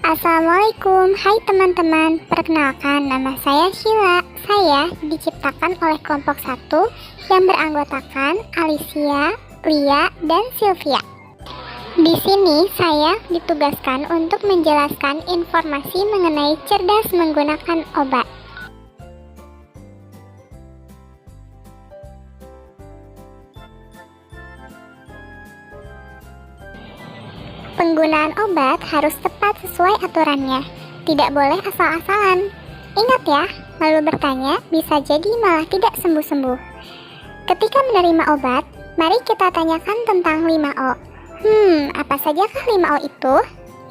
Assalamualaikum, hai teman-teman. Perkenalkan, nama saya Sheila. Saya diciptakan oleh kelompok 1 yang beranggotakan Alicia, Lia, dan Sylvia. Di sini saya ditugaskan untuk menjelaskan informasi mengenai cerdas menggunakan obat. Penggunaan obat harus tepat sesuai aturannya, tidak boleh asal-asalan. Ingat ya, lalu bertanya bisa jadi malah tidak sembuh-sembuh. Ketika menerima obat, mari kita tanyakan tentang 5O. Apa sajakah 5O itu?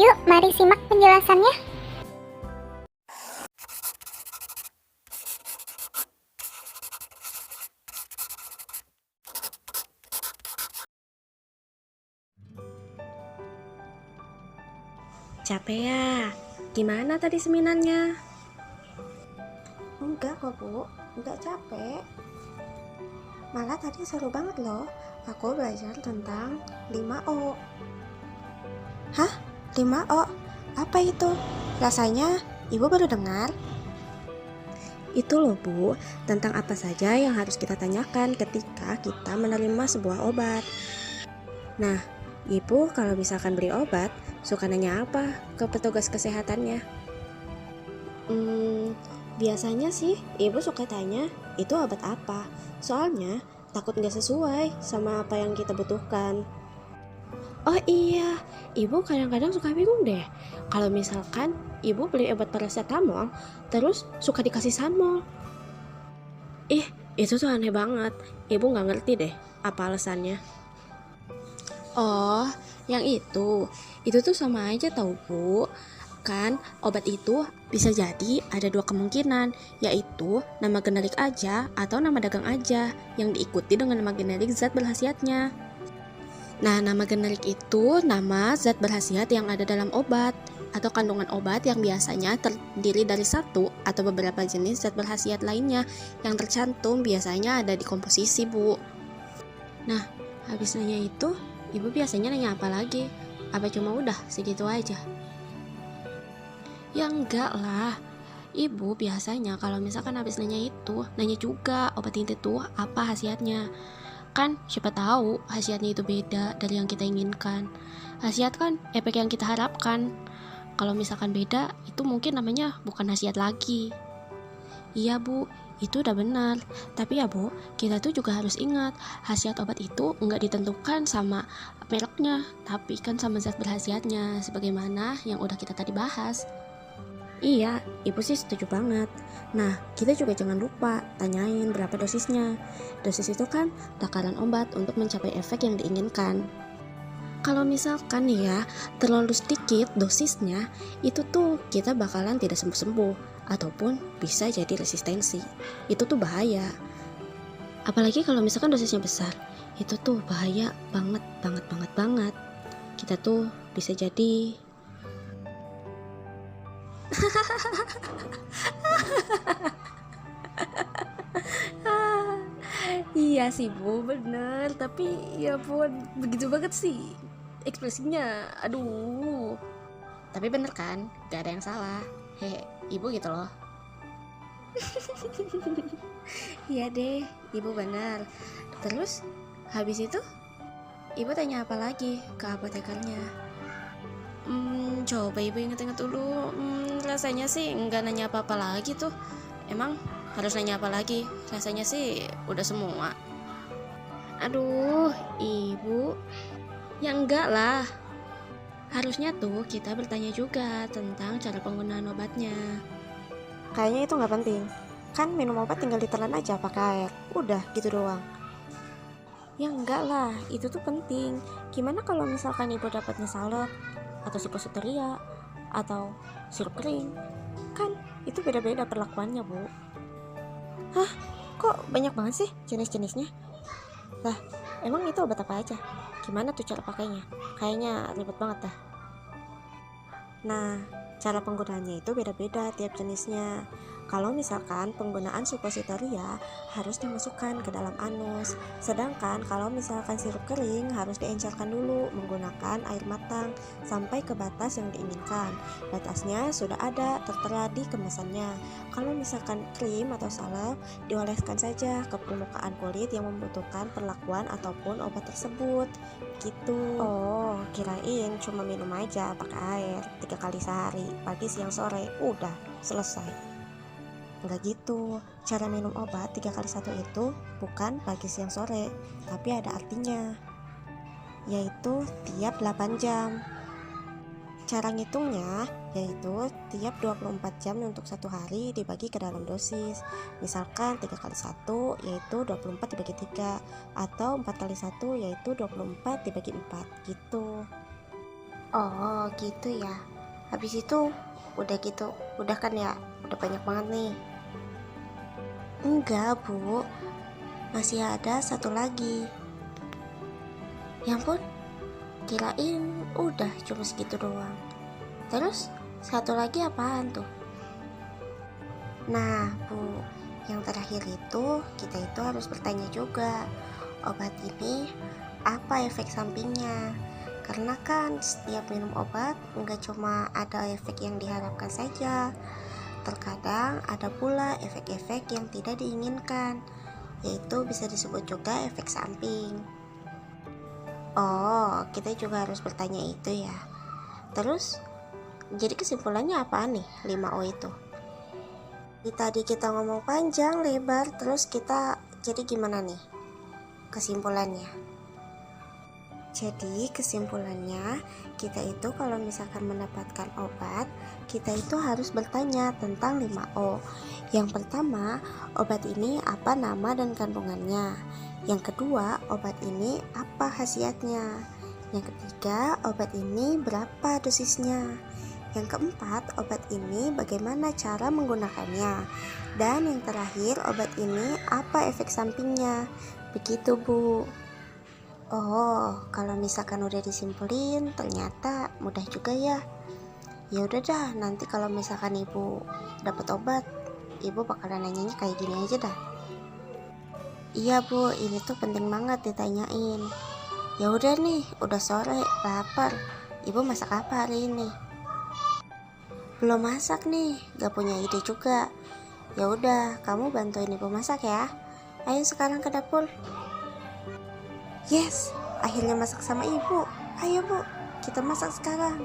Yuk, mari simak penjelasannya. Capek ya? Gimana tadi seminarnya? Enggak kok Bu, enggak capek. Malah tadi seru banget loh. Aku belajar tentang 5O. Hah? 5O? Apa itu? Rasanya Ibu baru dengar. Itu loh Bu, tentang apa saja yang harus kita tanyakan ketika kita menerima sebuah obat. Nah, Ibu kalau misalkan beli obat, suka nanya apa ke petugas kesehatannya? Biasanya sih Ibu suka tanya, itu obat apa? Soalnya takut gak sesuai sama apa yang kita butuhkan. Oh iya, Ibu kadang-kadang suka bingung deh. Kalau misalkan Ibu beli obat paracetamol, terus suka dikasih sanmol. Itu tuh aneh banget. Ibu gak ngerti deh apa alasannya. Oh, yang itu tuh sama aja tau Bu. Kan obat itu bisa jadi ada 2 kemungkinan, yaitu nama generik aja atau nama dagang aja yang diikuti dengan nama generik zat berkhasiatnya. Nah, nama generik itu nama zat berkhasiat yang ada dalam obat atau kandungan obat yang biasanya terdiri dari satu atau beberapa jenis zat berkhasiat lainnya yang tercantum biasanya ada di komposisi Bu. Nah, habis nanya itu, Ibu biasanya nanya apa lagi? Apa cuma udah segitu aja? Ya enggak lah. Ibu biasanya kalau misalkan habis nanya itu, nanya juga obat itu apa khasiatnya. Kan siapa tahu khasiatnya itu beda dari yang kita inginkan. Khasiat kan efek yang kita harapkan. Kalau misalkan beda, itu mungkin namanya bukan khasiat lagi. Iya Bu, itu udah benar. Tapi ya Bu, kita tuh juga harus ingat, khasiat obat itu enggak ditentukan sama mereknya, tapi kan sama zat berkhasiatnya, sebagaimana yang udah kita tadi bahas. Iya, Ibu sih setuju banget. Nah, kita juga jangan lupa tanyain berapa dosisnya. Dosis itu kan takaran obat untuk mencapai efek yang diinginkan. Kalau misalkan nih ya, terlalu sedikit dosisnya, itu tuh kita bakalan tidak sembuh-sembuh ataupun bisa jadi resistensi. Itu tuh bahaya. Apalagi kalau misalkan dosisnya besar, itu tuh bahaya banget. Kita tuh bisa jadi Iya sih Bu, bener. Tapi ya pun begitu banget sih ekspresinya. Aduh. Tapi bener kan, gak ada yang salah. Ibu gitu loh. Iya deh, Ibu bener. Terus habis itu Ibu tanya apa lagi ke apotekernya? Coba Ibu inget-inget dulu. Rasanya sih nggak nanya apa-apa lagi tuh. Emang harus nanya apa lagi? Rasanya sih udah semua. Aduh, Ibu. Ya enggak lah. Harusnya tuh kita bertanya juga tentang cara penggunaan obatnya. Kayaknya itu nggak penting. Kan minum obat tinggal ditelan aja pakai air. Udah gitu doang. Ya enggak lah, itu tuh penting. Gimana kalau misalkan Ibu dapatnya salep atau suppositoria atau sirup kering? Kan itu beda-beda perlakuannya Bu. Hah? Kok banyak banget sih jenis-jenisnya? Lah, emang itu obat apa aja? Gimana tuh cara pakainya? Kayaknya ribet banget dah. Nah, cara penggunaannya itu beda-beda tiap jenisnya. Kalau misalkan penggunaan suppositoria harus dimasukkan ke dalam anus, sedangkan kalau misalkan sirup kering harus diencerkan dulu menggunakan air matang sampai ke batas yang diinginkan. Batasnya sudah ada tertera di kemasannya. Kalau misalkan krim atau salep, dioleskan saja ke permukaan kulit yang membutuhkan perlakuan ataupun obat tersebut. Gitu. Oh, kirain cuma minum aja pakai air 3 kali sehari, pagi, siang, sore, udah selesai. Enggak gitu, cara minum obat 3 kali 1 itu bukan pagi, siang, sore, tapi ada artinya, yaitu tiap 8 jam. Cara ngitungnya yaitu tiap 24 jam untuk satu hari dibagi ke dalam dosis. Misalkan 3 kali 1 yaitu 24 dibagi 3, atau 4 kali 1 yaitu 24 dibagi 4 gitu. Oh gitu ya. Habis itu udah gitu, udah kan ya, udah banyak banget nih. Enggak bu, masih ada satu lagi. Ya ampun, kirain udah cuma segitu doang. Terus satu lagi apaan tuh? Nah bu, yang terakhir itu kita itu harus bertanya juga, obat ini apa efek sampingnya? Karena kan setiap minum obat nggak cuma ada efek yang diharapkan saja, terkadang ada pula efek-efek yang tidak diinginkan, yaitu bisa disebut juga efek samping. Oh, kita juga harus bertanya itu ya. Terus, jadi kesimpulannya apa nih 5O itu? Tadi kita ngomong panjang lebar, terus kita jadi gimana nih kesimpulannya? Jadi kesimpulannya, kita itu kalau misalkan mendapatkan obat, kita itu harus bertanya tentang 5O. Yang pertama, obat ini apa nama dan kandungannya. Yang kedua, obat ini apa khasiatnya. Yang ketiga, obat ini berapa dosisnya. Yang keempat, obat ini bagaimana cara menggunakannya. Dan yang terakhir, obat ini apa efek sampingnya. Begitu bu. Oh, kalau misalkan udah disimpulin, ternyata mudah juga ya. Ya udah dah, nanti kalau misalkan ibu dapat obat, ibu bakalan nanyanya kayak gini aja dah. Iya bu, ini tuh penting banget ditanyain. Ya udah nih, udah sore, lapar. Ibu masak apa hari ini? Belum masak nih, gak punya ide juga. Ya udah, kamu bantuin ibu masak ya. Ayo sekarang ke dapur. Yes, akhirnya masak sama ibu. Ayo bu, kita masak sekarang.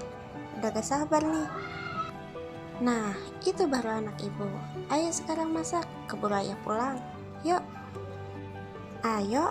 Udah gak sabar nih. Nah, itu baru anak ibu. Ayo sekarang masak, keburu ayah pulang. Yuk. Ayo.